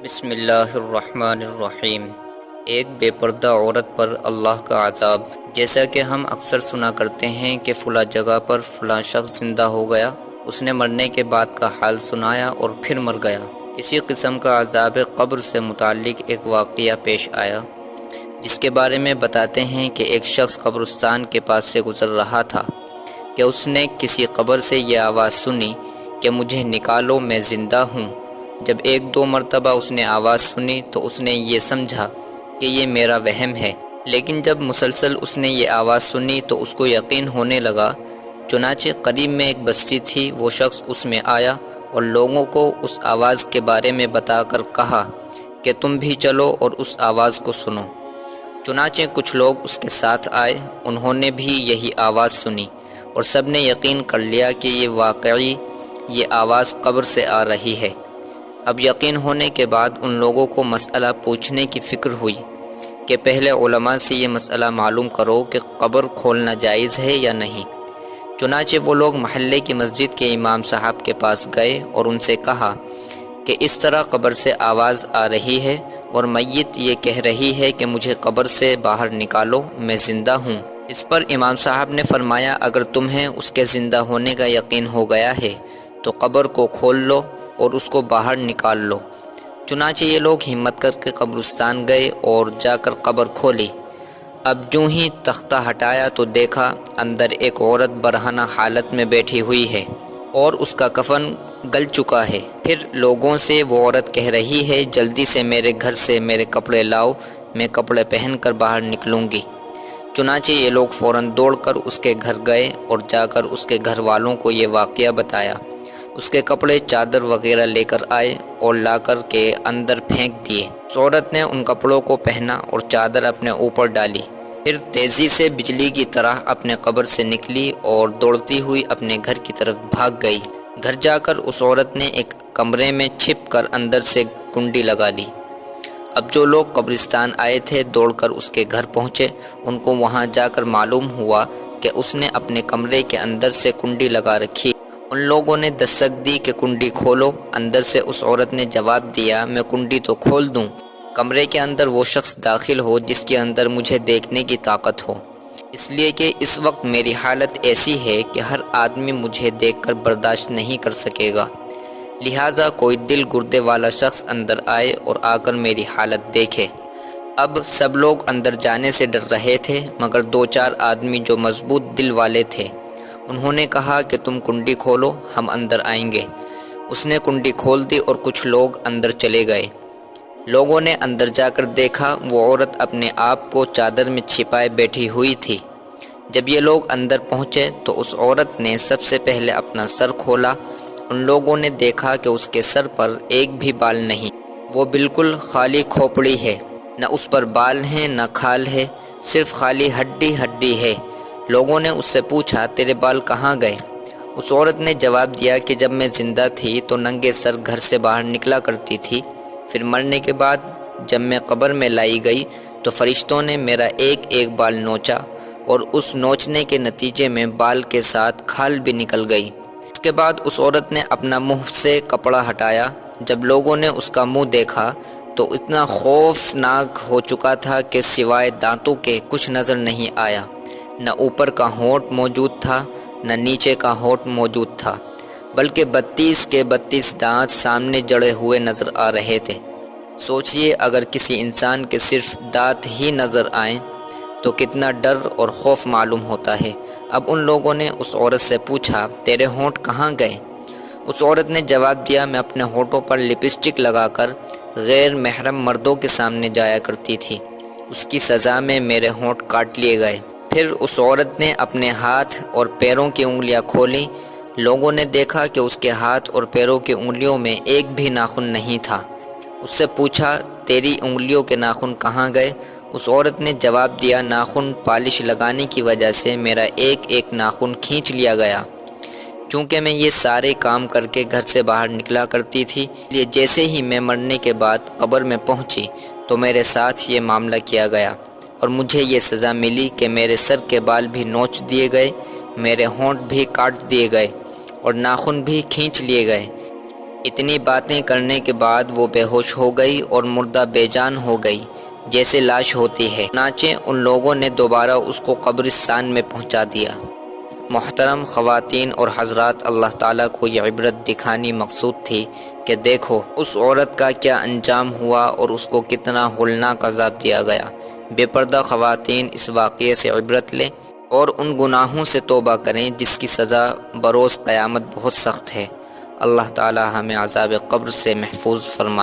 بسم اللہ الرحمن الرحیم۔ ایک بے پردہ عورت پر اللہ کا عذاب۔ جیسا کہ ہم اکثر سنا کرتے ہیں کہ فلاں جگہ پر فلاں شخص زندہ ہو گیا، اس نے مرنے کے بعد کا حال سنایا اور پھر مر گیا۔ اسی قسم کا عذاب قبر سے متعلق ایک واقعہ پیش آیا، جس کے بارے میں بتاتے ہیں کہ ایک شخص قبرستان کے پاس سے گزر رہا تھا کہ اس نے کسی قبر سے یہ آواز سنی کہ مجھے نکالو، میں زندہ ہوں۔ جب ایک دو مرتبہ اس نے آواز سنی تو اس نے یہ سمجھا کہ یہ میرا وہم ہے، لیکن جب مسلسل اس نے یہ آواز سنی تو اس کو یقین ہونے لگا۔ چنانچہ قریب میں ایک بستی تھی، وہ شخص اس میں آیا اور لوگوں کو اس آواز کے بارے میں بتا کر کہا کہ تم بھی چلو اور اس آواز کو سنو۔ چنانچہ کچھ لوگ اس کے ساتھ آئے، انہوں نے بھی یہی آواز سنی اور سب نے یقین کر لیا کہ یہ واقعی یہ آواز قبر سے آ رہی ہے۔ اب یقین ہونے کے بعد ان لوگوں کو مسئلہ پوچھنے کی فکر ہوئی کہ پہلے علماء سے یہ مسئلہ معلوم کرو کہ قبر کھولنا جائز ہے یا نہیں۔ چنانچہ وہ لوگ محلے کی مسجد کے امام صاحب کے پاس گئے اور ان سے کہا کہ اس طرح قبر سے آواز آ رہی ہے اور میت یہ کہہ رہی ہے کہ مجھے قبر سے باہر نکالو، میں زندہ ہوں۔ اس پر امام صاحب نے فرمایا، اگر تمہیں اس کے زندہ ہونے کا یقین ہو گیا ہے تو قبر کو کھول لو اور اس کو باہر نکال لو۔ چنانچہ یہ لوگ ہمت کر کے قبرستان گئے اور جا کر قبر کھولی۔ اب جوں ہی تختہ ہٹایا تو دیکھا اندر ایک عورت برہنہ حالت میں بیٹھی ہوئی ہے اور اس کا کفن گل چکا ہے۔ پھر لوگوں سے وہ عورت کہہ رہی ہے، جلدی سے میرے گھر سے میرے کپڑے لاؤ، میں کپڑے پہن کر باہر نکلوں گی۔ چنانچہ یہ لوگ فوراً دوڑ کر اس کے گھر گئے اور جا کر اس کے گھر والوں کو یہ واقعہ بتایا۔ اس کے کپڑے چادر وغیرہ لے کر آئے اور لا کر کے اندر پھینک دیے۔ اس عورت نے ان کپڑوں کو پہنا اور چادر اپنے اوپر ڈالی، پھر تیزی سے بجلی کی طرح اپنے قبر سے نکلی اور دوڑتی ہوئی اپنے گھر کی طرف بھاگ گئی۔ گھر جا کر اس عورت نے ایک کمرے میں چھپ کر اندر سے کنڈی لگا لی۔ اب جو لوگ قبرستان آئے تھے دوڑ کر اس کے گھر پہنچے، ان کو وہاں جا کر معلوم ہوا کہ اس نے اپنے کمرے کے اندر سے کنڈی لگا رکھی۔ ان لوگوں نے دستک دی کہ کنڈی کھولو۔ اندر سے اس عورت نے جواب دیا، میں کنڈی تو کھول دوں، کمرے کے اندر وہ شخص داخل ہو جس کے اندر مجھے دیکھنے کی طاقت ہو، اس لیے کہ اس وقت میری حالت ایسی ہے کہ ہر آدمی مجھے دیکھ کر برداشت نہیں کر سکے گا، لہٰذا کوئی دل گردے والا شخص اندر آئے اور آ کر میری حالت دیکھے۔ اب سب لوگ اندر جانے سے ڈر رہے تھے، مگر دو چار آدمی جو مضبوط دل والے تھے انہوں نے کہا کہ تم کنڈی کھولو، ہم اندر آئیں گے۔ اس نے کنڈی کھول دی اور کچھ لوگ اندر چلے گئے۔ لوگوں نے اندر جا کر دیکھا وہ عورت اپنے آپ کو چادر میں چھپائے بیٹھی ہوئی تھی۔ جب یہ لوگ اندر پہنچے تو اس عورت نے سب سے پہلے اپنا سر کھولا۔ ان لوگوں نے دیکھا کہ اس کے سر پر ایک بھی بال نہیں، وہ بالکل خالی کھوپڑی ہے، نہ اس پر بال ہیں نہ کھال ہے، صرف خالی ہڈی ہڈی ہے۔ لوگوں نے اس سے پوچھا، تیرے بال کہاں گئے؟ اس عورت نے جواب دیا کہ جب میں زندہ تھی تو ننگے سر گھر سے باہر نکلا کرتی تھی، پھر مرنے کے بعد جب میں قبر میں لائی گئی تو فرشتوں نے میرا ایک ایک بال نوچا اور اس نوچنے کے نتیجے میں بال کے ساتھ کھال بھی نکل گئی۔ اس کے بعد اس عورت نے اپنا منہ سے کپڑا ہٹایا۔ جب لوگوں نے اس کا منہ دیکھا تو اتنا خوفناک ہو چکا تھا کہ سوائے دانتوں کے کچھ نظر نہیں آیا، نہ اوپر کا ہونٹ موجود تھا نہ نیچے کا ہونٹ موجود تھا، بلکہ 32 کے 32 دانت سامنے جڑے ہوئے نظر آ رہے تھے۔ سوچئے اگر کسی انسان کے صرف دانت ہی نظر آئیں تو کتنا ڈر اور خوف معلوم ہوتا ہے۔ اب ان لوگوں نے اس عورت سے پوچھا، تیرے ہونٹ کہاں گئے؟ اس عورت نے جواب دیا، میں اپنے ہونٹوں پر لپسٹک لگا کر غیر محرم مردوں کے سامنے جایا کرتی تھی، اس کی سزا میں میرے ہونٹ کاٹ لیے گئے۔ پھر اس عورت نے اپنے ہاتھ اور پیروں کی انگلیاں کھولیں۔ لوگوں نے دیکھا کہ اس کے ہاتھ اور پیروں کی انگلیوں میں ایک بھی ناخن نہیں تھا۔ اس سے پوچھا، تیری انگلیوں کے ناخن کہاں گئے؟ اس عورت نے جواب دیا، ناخن پالش لگانے کی وجہ سے میرا ایک ایک ناخن کھینچ لیا گیا، چونکہ میں یہ سارے کام کر کے گھر سے باہر نکلا کرتی تھی، یہ جیسے ہی میں مرنے کے بعد قبر میں پہنچی تو میرے ساتھ یہ معاملہ کیا گیا اور مجھے یہ سزا ملی کہ میرے سر کے بال بھی نوچ دیے گئے، میرے ہونٹ بھی کاٹ دیے گئے اور ناخن بھی کھینچ لیے گئے۔ اتنی باتیں کرنے کے بعد وہ بے ہوش ہو گئی اور مردہ بے جان ہو گئی جیسے لاش ہوتی ہے۔ چنانچہ ان لوگوں نے دوبارہ اس کو قبرستان میں پہنچا دیا۔ محترم خواتین اور حضرات، اللہ تعالیٰ کو یہ عبرت دکھانی مقصود تھی کہ دیکھو اس عورت کا کیا انجام ہوا اور اس کو کتنا ہولناک عذاب دیا گیا۔ بے پردہ خواتین اس واقعے سے عبرت لیں اور ان گناہوں سے توبہ کریں جس کی سزا بروز قیامت بہت سخت ہے۔ اللہ تعالیٰ ہمیں عذاب قبر سے محفوظ فرمائے۔